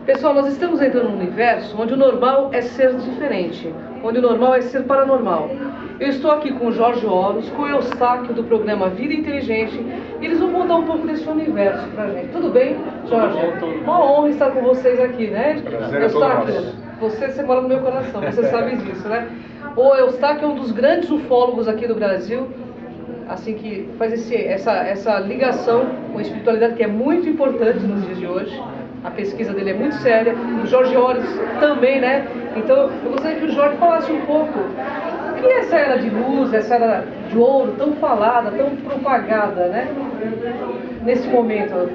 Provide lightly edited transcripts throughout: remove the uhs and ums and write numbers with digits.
Pessoal, nós estamos entrando num universo onde o normal é ser diferente, onde o normal é ser paranormal. Eu estou aqui com o Jorge Oros, com o Eustáquio do programa Vida Inteligente, e eles vão contar um pouco desse universo pra gente. Tudo bem, Jorge? Uma honra estar com vocês aqui, né? Prazer, Eustáquio, você mora no meu coração, você sabe disso, né? O Eustáquio é um dos grandes ufólogos aqui do Brasil, assim que faz essa ligação com a espiritualidade que é muito importante nos dias de hoje. A pesquisa dele é muito séria, o Jorge Oros também, né? Então, eu gostaria que o Jorge falasse um pouco o que é essa era de luz, essa era de ouro, tão falada, tão propagada, né? Nesse momento.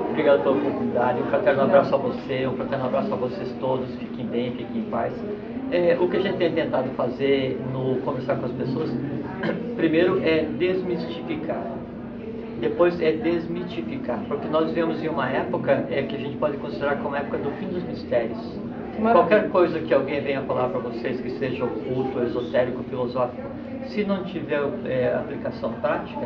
Obrigado pela oportunidade, um fraterno abraço a você, um fraterno abraço a vocês todos, fiquem bem, fiquem em paz. O que a gente tem tentado fazer no conversar com as pessoas, primeiro é desmistificar. Depois é desmitificar, porque nós vivemos em uma época que a gente pode considerar como a época do fim dos mistérios. Qualquer coisa que alguém venha falar para vocês que seja oculto, esotérico, filosófico, se não tiver aplicação prática,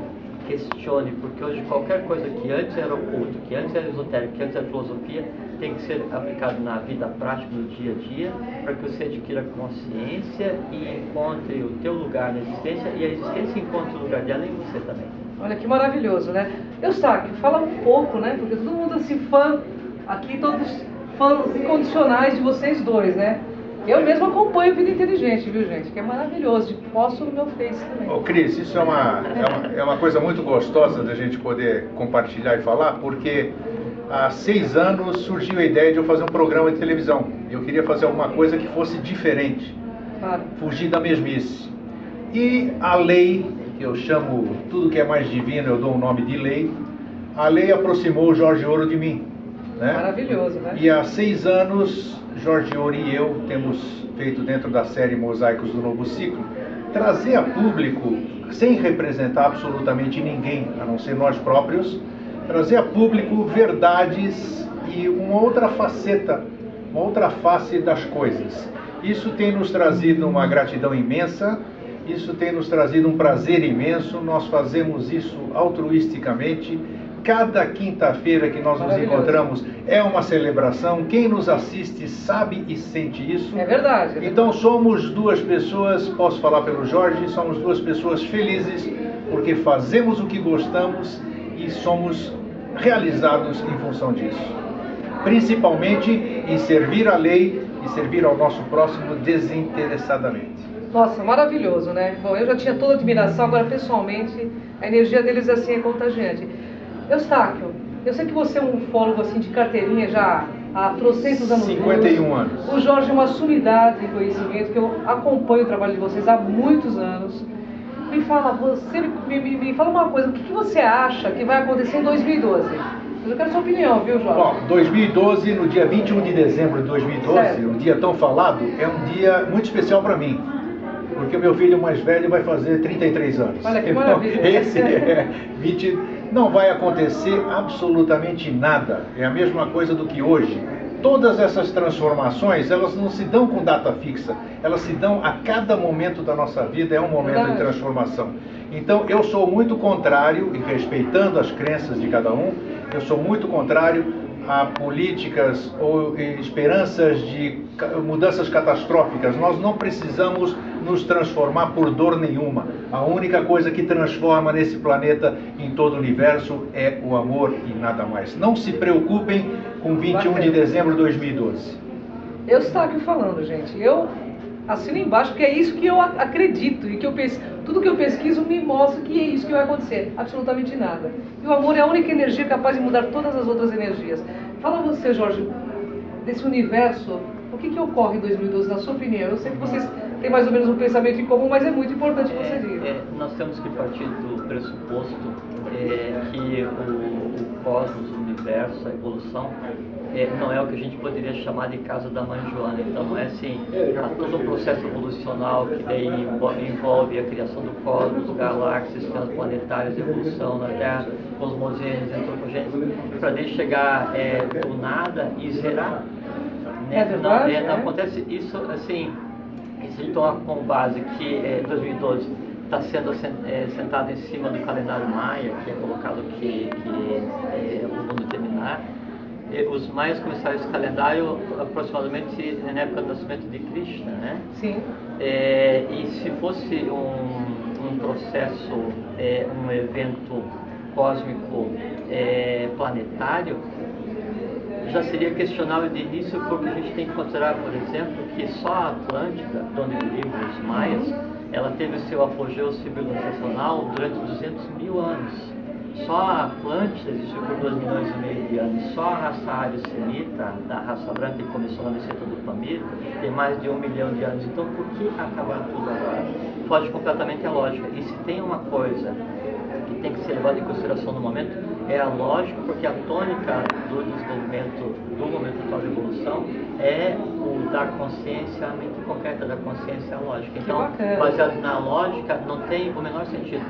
questione, porque hoje qualquer coisa que antes era oculto, que antes era esotérico, que antes era filosofia, tem que ser aplicado na vida prática, no dia a dia, para que você adquira consciência e encontre o teu lugar na existência, e a existência encontre o lugar dela em você também. Olha que maravilhoso, né? Eustáquio, fala um pouco, né? Porque todo mundo assim, fã, aqui todos fãs incondicionais de vocês dois, né? Eu mesmo acompanho Vida Inteligente, viu, gente? Que é maravilhoso, posto no meu Face também. Ô Cris, isso é uma coisa muito gostosa da gente poder compartilhar e falar, porque há 6 anos surgiu a ideia de eu fazer um programa de televisão. Eu queria fazer alguma coisa que fosse diferente, claro, fugir da mesmice. E a lei, que eu chamo tudo que é mais divino, eu dou um nome de lei, a lei aproximou o Jorge Ouro de mim. Né? Maravilhoso, né? E há 6 anos, Jorge Ouro e eu temos feito dentro da série Mosaicos do Novo Ciclo, trazer a público, sem representar absolutamente ninguém, a não ser nós próprios, trazer a público verdades e uma outra faceta, uma outra face das coisas. Isso tem nos trazido uma gratidão imensa, isso tem nos trazido um prazer imenso, nós fazemos isso altruisticamente. Cada quinta-feira que nós nos encontramos é uma celebração, quem nos assiste sabe e sente isso. É verdade. Então somos 2 pessoas, posso falar pelo Jorge, somos 2 pessoas felizes, porque fazemos o que gostamos e somos realizados em função disso. Principalmente em servir a lei e servir ao nosso próximo desinteressadamente. Nossa, maravilhoso, né? Bom, eu já tinha toda a admiração, agora pessoalmente a energia deles assim é contagiante. Eustáquio, eu sei que você é um ufólogo assim de carteirinha já há trocentos anos. 51 anos. O Jorge é uma sumidade de conhecimento, que eu acompanho o trabalho de vocês há muitos anos. Me fala, me fala uma coisa, o que você acha que vai acontecer em 2012? Eu quero a sua opinião, viu, Jorge? Bom, 2012, no dia 21 de dezembro de 2012, certo, um dia tão falado, é um dia muito especial para mim. Porque o meu filho mais velho vai fazer 33 anos. Olha que maravilha. Então, esse é 20... Não vai acontecer absolutamente nada. É a mesma coisa do que hoje. Todas essas transformações, elas não se dão com data fixa. Elas se dão a cada momento da nossa vida, é um momento de transformação. Então, eu sou muito contrário, e respeitando as crenças de cada um, eu sou muito contrário a políticas ou esperanças de mudanças catastróficas. Nós não precisamos nos transformar por dor nenhuma. A única coisa que transforma nesse planeta, em todo o universo, é o amor e nada mais. Não se preocupem com 21 de dezembro de 2012. Eu estou aqui falando, gente. Eu assino embaixo, porque é isso que eu acredito e que tudo que eu pesquiso me mostra que é isso que vai acontecer. Absolutamente nada. E o amor é a única energia capaz de mudar todas as outras energias. Fala você, Jorge, desse universo, o que ocorre em 2012, na sua opinião? Eu sei que vocês têm mais ou menos um pensamento em comum, mas é muito importante que você diga. Nós temos que partir do pressuposto que o cosmos, o universo, a evolução, não é o que a gente poderia chamar de casa da mãe Joana. Então é assim, há todo um processo evolucional que daí envolve a criação do cosmos, galáxias, sistemas planetários, evolução na Terra, cosmogênesis, antropogênesis, para daí chegar do nada e zerar. É verdade, não acontece isso assim. Se a gente tomar como base que 2012 está sendo sentado em cima do calendário maia, que é colocado que o mundo terminar, os maias começaram esse calendário aproximadamente na época do nascimento de Krishna, né? Sim. E se fosse um processo, um evento cósmico planetário, já seria questionável de início, porque a gente tem que considerar, por exemplo, que só a Atlântida, de onde vivem os maias, ela teve seu apogeu civilizacional durante 200 mil anos. Só a Atlântida existiu por 2,5 milhões de anos. Só a raça ário-semita, da raça branca que começou na meseta do Pamir, tem mais de 1 milhão de anos. Então, por que acabar tudo agora? Foge completamente a lógica. E se tem uma coisa que tem que ser levada em consideração no momento, é a lógica, porque a tônica do desenvolvimento, do momento atual de evolução, é o dar consciência, a mente concreta da consciência à lógica. Então, baseado na lógica, não tem o menor sentido.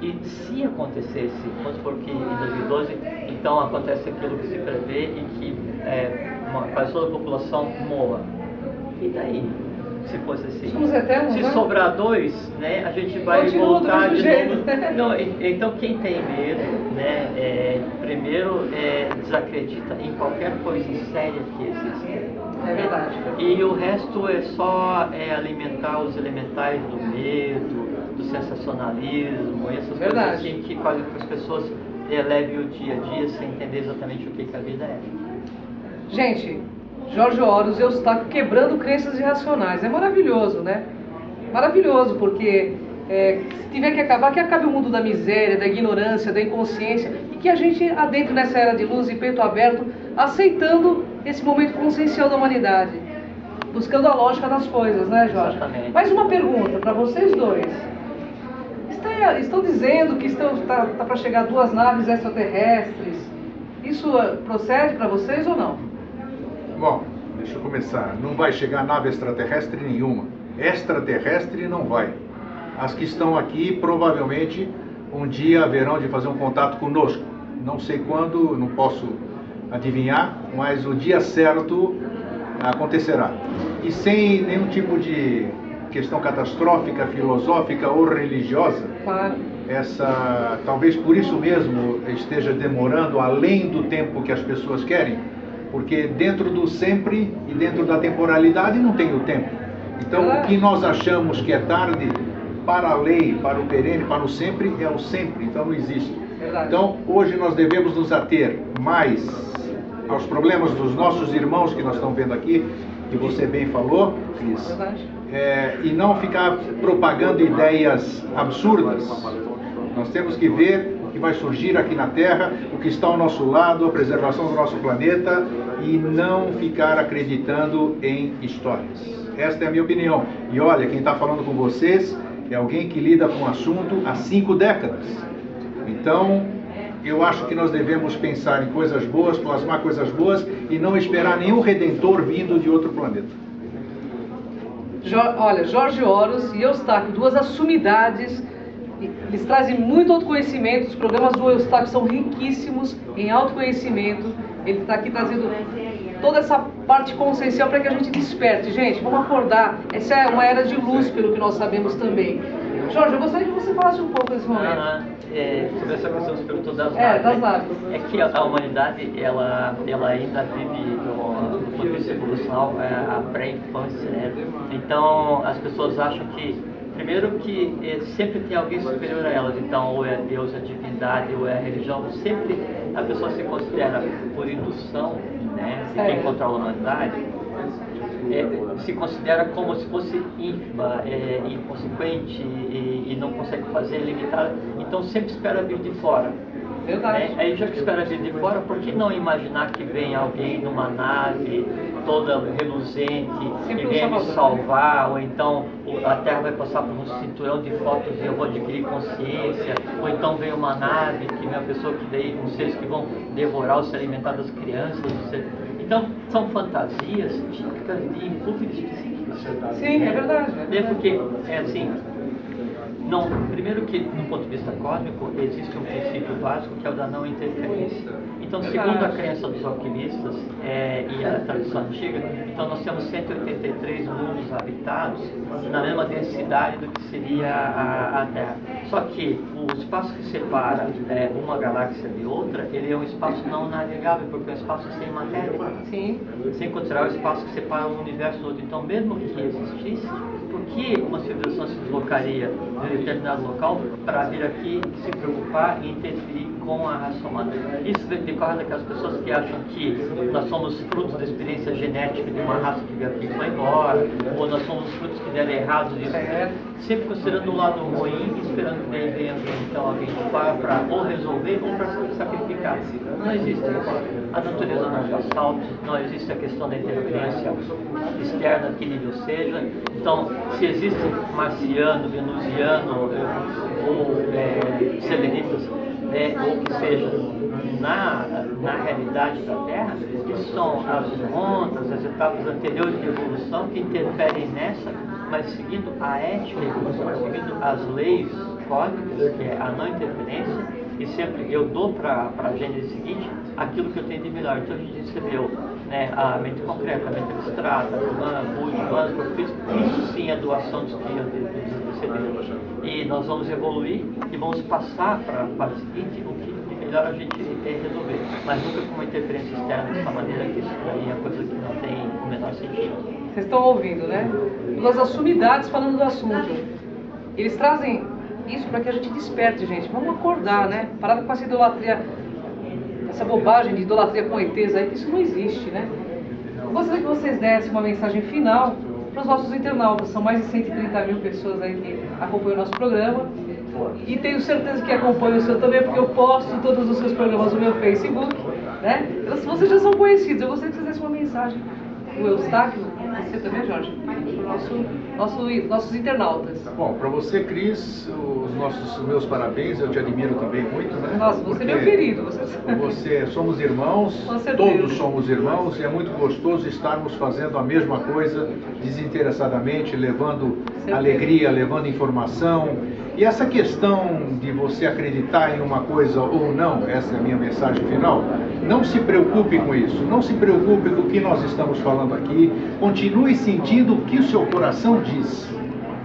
E se acontecesse, vamos supor que em 2012, então acontece aquilo que se prevê e que quase toda a população morra. E daí? Se fosse assim. Somos eternos, se né? sobrar 2, né, a gente vai voltar de novo. Não, então quem tem medo, né, primeiro desacredita em qualquer coisa séria que existe. É verdade. E o resto é só alimentar os elementais do medo, do sensacionalismo, essas coisas assim que fazem com que as pessoas levem o dia a dia sem entender exatamente o que a vida é. Gente, Jorge Horus e Eustáquio quebrando crenças irracionais. É maravilhoso, né? Maravilhoso, porque se tiver que acabe o mundo da miséria, da ignorância, da inconsciência, e que a gente adentre nessa era de luz e peito aberto, aceitando esse momento consciencial da humanidade, buscando a lógica das coisas, né, Jorge? Exatamente. Mais uma pergunta para vocês dois. Estão dizendo que está para chegar 2 naves extraterrestres. Isso procede para vocês ou não? Bom, deixa eu começar. Não vai chegar nave extraterrestre nenhuma. Extraterrestre não vai. As que estão aqui provavelmente um dia haverão de fazer um contato conosco. Não sei quando, não posso adivinhar, mas o dia certo acontecerá. E sem nenhum tipo de questão catastrófica, filosófica ou religiosa, Claro. Talvez por isso mesmo esteja demorando além do tempo que as pessoas querem, porque dentro do sempre e dentro da temporalidade não tem o tempo. Então o que nós achamos que é tarde, para a lei, para o perene, para o sempre, é o sempre, então não existe. Verdade. Então hoje nós devemos nos ater mais aos problemas dos nossos irmãos que nós estamos vendo aqui, que você bem falou, Cris. Verdade. E não ficar propagando ideias absurdas. Nós temos que ver o que vai surgir aqui na Terra, o que está ao nosso lado, a preservação do nosso planeta, e não ficar acreditando em histórias. Esta é a minha opinião. E olha, quem está falando com vocês é alguém que lida com o assunto há 5 décadas. Então, eu acho que nós devemos pensar em coisas boas, plasmar coisas boas e não esperar nenhum redentor vindo de outro planeta. Olha, Jorge Horus e Eustáquio, 2 assumidades, eles trazem muito autoconhecimento, os programas do Eustáquio são riquíssimos em autoconhecimento, ele está aqui trazendo toda essa parte consciencial para que a gente desperte. Gente, vamos acordar, essa é uma era de luz, pelo que nós sabemos também. Jorge, eu gostaria que você falasse um pouco desse momento. Sobre essa questão que você perguntou das naves. Das naves. naves. É que a humanidade, ela ainda vive, do ponto de vista evolucional, a pré-infância, né? Então, as pessoas acham que, primeiro que sempre tem alguém superior a elas, então, ou é Deus, a divindade, ou é a religião, sempre a pessoa se considera, por indução, né, de quem controla a humanidade, se considera como se fosse ínfima, inconsequente e não consegue fazer, limitada, então sempre espera vir de fora. Verdade. Aí já que espera vir de fora, por que não imaginar que vem alguém numa nave toda reluzente sempre e venha me salvar, ou então a Terra vai passar por um cinturão de fotos e eu vou adquirir consciência, ou então vem uma nave que vem uma pessoa que daí, com seres que vão devorar ou se alimentar das crianças, então, são fantasias típicas de impulsos psíquicos. Sim, é verdade. Porque, assim, Não, primeiro que, no ponto de vista cósmico, existe um princípio básico que é o da não interferência. Então, segundo a crença dos alquimistas e a tradição antiga, então nós temos 183 mundos habitados na mesma densidade do que seria a Terra. Só que o espaço que separa uma galáxia de outra, ele é um espaço não navegável, porque é um espaço sem matéria. Sim. Sem considerar o espaço que separa um universo do outro. Então, mesmo que existisse, por que uma civilização se deslocaria de um determinado local para vir aqui se preocupar e interferir com a raça humana? Isso decorre daquelas pessoas que acham que nós somos frutos da experiência genética de uma raça que veio aqui e foi embora, ou nós somos frutos que deram errado disso, sempre considerando o lado ruim e esperando que daí venha então alguém para ou resolver ou para se sacrificar. Não existe a natureza não faz saltos, não existe a questão da interferência externa, que nível seja. Então, se existe marciano, venusiano ou selenitas, ou que seja, na realidade da Terra, isso são as ondas, as etapas anteriores de evolução que interferem nessa, mas seguindo a ética, seguindo as leis cósmicas, que é a não interferência, e sempre eu dou para a gênese seguinte aquilo que eu tenho de melhor. Então a gente recebeu a mente concreta, a mente abstrata, humana, corpo físico, isso sim é doação dos que recebemos. E nós vamos evoluir e vamos passar para o seguinte, o que de melhor a gente resolver, mas nunca com uma interferência externa dessa maneira, que isso daí é coisa que não tem o menor sentido. Vocês estão ouvindo, né? Duas sumidades falando do assunto. Eles trazem isso para que a gente desperte, gente. Vamos acordar, né? Parar com essa idolatria, essa bobagem de idolatria com ETs aí, que isso não existe, né? Eu gostaria que vocês dessem uma mensagem final para os nossos internautas. São mais de 130 mil pessoas aí que acompanham o nosso programa. E tenho certeza que acompanham o seu também, porque eu posto todos os seus programas no meu Facebook, né? Então, se vocês já são conhecidos, eu gostaria que vocês dessem uma mensagem. O Eustáquio, você também, Jorge, para os nossos internautas. Bom, para você, Cris, os meus parabéns, eu te admiro também muito, né? Nossa, você é meu querido. Somos irmãos, todos somos irmãos, e é muito gostoso estarmos fazendo a mesma coisa, desinteressadamente, levando alegria, levando informação. E essa questão de você acreditar em uma coisa ou não, essa é a minha mensagem final, não se preocupe com isso, não se preocupe com o que nós estamos falando aqui, continue sentindo o que o seu coração diz.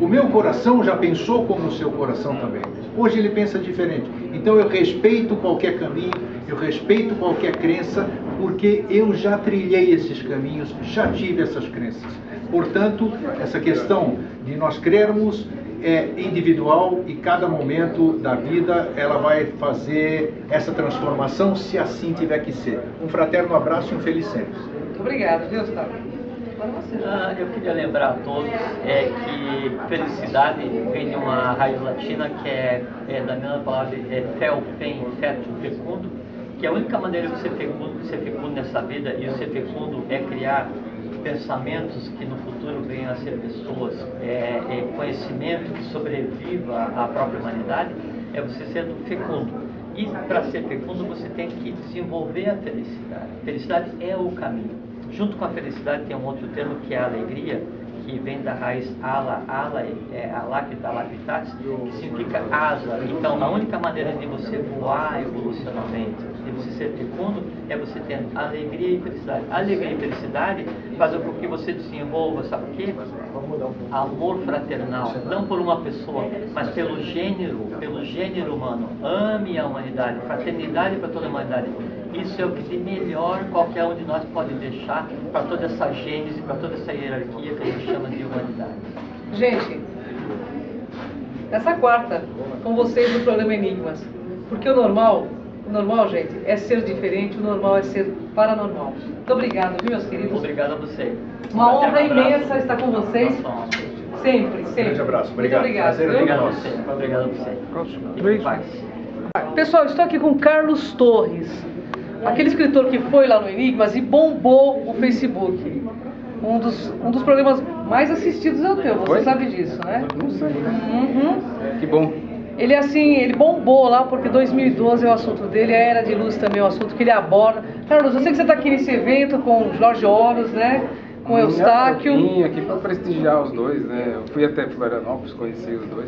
O meu coração já pensou como o seu coração também. Hoje ele pensa diferente. Então eu respeito qualquer caminho, eu respeito qualquer crença, porque eu já trilhei esses caminhos, já tive essas crenças. Portanto, essa questão de nós crermos é individual e cada momento da vida ela vai fazer essa transformação, se assim tiver que ser. Um fraterno abraço e um feliz sempre. Muito obrigado, viu, Gustavo? Eu queria lembrar a todos que felicidade vem de uma raiz latina que é da mesma palavra fel, fem, feto, fecundo, que a única maneira de ser fecundo nessa vida, e o ser fecundo é criar pensamentos que no futuro venham a ser pessoas, conhecimento que sobreviva à própria humanidade, é você sendo fecundo. E para ser fecundo você tem que desenvolver a felicidade. Felicidade é o caminho. Junto com a felicidade tem um outro termo que é a alegria, que vem da raiz ala, alactatis, que significa asa. Então, a única maneira de você voar evolucionalmente, de você ser fecundo, é você tendo alegria e felicidade. Alegria e felicidade fazem com que você desenvolva, sabe o quê? Amor fraternal, não por uma pessoa, mas pelo gênero humano. Ame a humanidade, fraternidade para toda a humanidade. Isso é o que de melhor qualquer um de nós pode deixar para toda essa gênese, para toda essa hierarquia que a gente chama de humanidade. Gente, essa quarta, com vocês no programa Enigmas, porque o normal, gente, é ser diferente, o normal é ser paranormal. Muito obrigado, viu, meus queridos? Obrigado a você. Uma honra imensa estar com vocês. Sempre. Um grande abraço. Obrigado. Muito obrigado. Obrigado a você. Obrigado a você. Pessoal, estou aqui com Carlos Torres, aquele escritor que foi lá no Enigmas e bombou o Facebook. Um dos programas mais assistidos é o teu, você sabe disso, né? Não sei. Uhum. Que bom. Ele bombou lá porque 2012 é o assunto dele, a Era de Luz também é o assunto que ele aborda. Carlos, eu sei que você está aqui nesse evento com Jorge Horus, né? Com Eustáquio. Eu vim aqui para prestigiar os dois, né? Eu fui até Florianópolis, conheci os dois.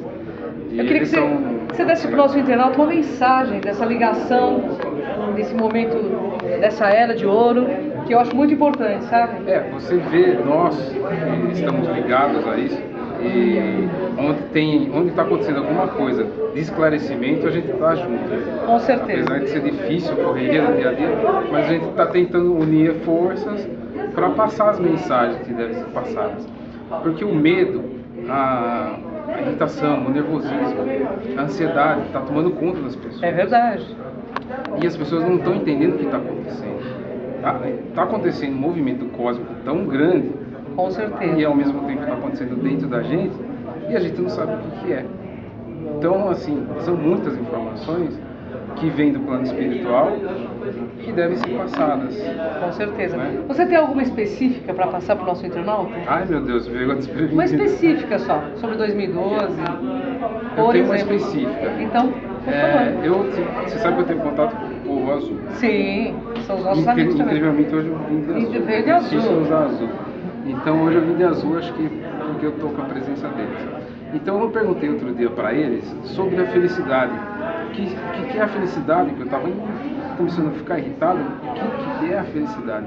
Eu queria que você desse para o nosso internauta uma mensagem dessa ligação, desse momento, dessa era de ouro, que eu acho muito importante, sabe? Você vê nós que estamos ligados a isso, e onde está acontecendo alguma coisa de esclarecimento, a gente está junto. Com certeza. Apesar de ser difícil, a correria do dia a dia, mas a gente está tentando unir forças para passar as mensagens que devem ser passadas. Porque o medo, a irritação, o nervosismo, a ansiedade está tomando conta das pessoas. É verdade. E as pessoas não estão entendendo o que está acontecendo. Está acontecendo um movimento cósmico tão grande, com certeza, e ao mesmo tempo está acontecendo dentro da gente, e a gente não sabe o que é. Então, assim, são muitas informações que vêm do plano espiritual que devem ser passadas. Com certeza. Né? Você tem alguma específica para passar para o nosso internauta? Ai, meu Deus, veio a desprevenido. Uma específica só, sobre 2012. Eu tenho uma específica. Então, por favor. Você sabe que eu tenho contato com o povo azul. Sim, são os nossos amigos também. Incrivelmente, hoje eu vim de azul. E veio de azul. Eu usar azul. Então, hoje eu vim de azul, acho que porque eu estou com a presença deles. Então, eu perguntei outro dia para eles sobre a felicidade. O que é a felicidade? Que eu estava começando a ficar irritado. O que é a felicidade?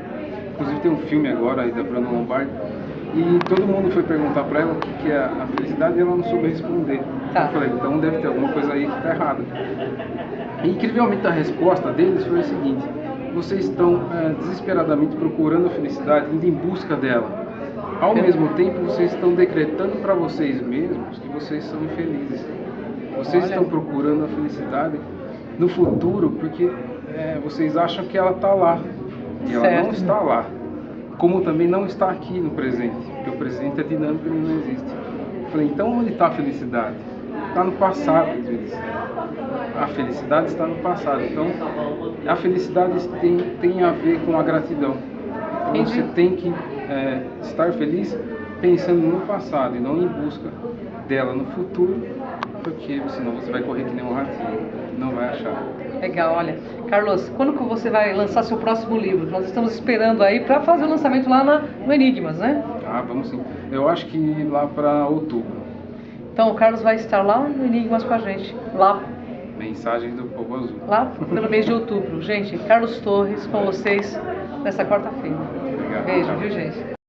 Inclusive, tem um filme agora aí da Bruna Lombardi. E todo mundo foi perguntar para ela o que é a felicidade e ela não soube responder. Tá. Eu falei, então deve ter alguma coisa aí que está errada. E, incrivelmente, a resposta deles foi a seguinte: vocês estão desesperadamente procurando a felicidade, indo em busca dela. Ao mesmo tempo, vocês estão decretando para vocês mesmos que vocês são infelizes. Vocês estão procurando a felicidade no futuro porque vocês acham que ela está lá. E ela não está lá. Como também não está aqui no presente, porque o presente é dinâmico e não existe. Eu falei, então onde está a felicidade? Está no passado, eles me disseram. A felicidade está no passado. Então, a felicidade tem a ver com a gratidão. Então, você tem que estar feliz pensando no passado e não em busca dela no futuro, porque senão você vai correr que nem um ratinho, não vai achar. Legal, olha. Carlos, quando que você vai lançar seu próximo livro? Nós estamos esperando aí para fazer o lançamento lá no Enigmas, né? Vamos sim. Eu acho que lá para outubro. Então o Carlos vai estar lá no Enigmas com a gente, lá. Mensagens do Povo Azul. Lá pelo mês de outubro. Gente, Carlos Torres com vocês nessa quarta-feira. Obrigado. Beijo, viu, gente?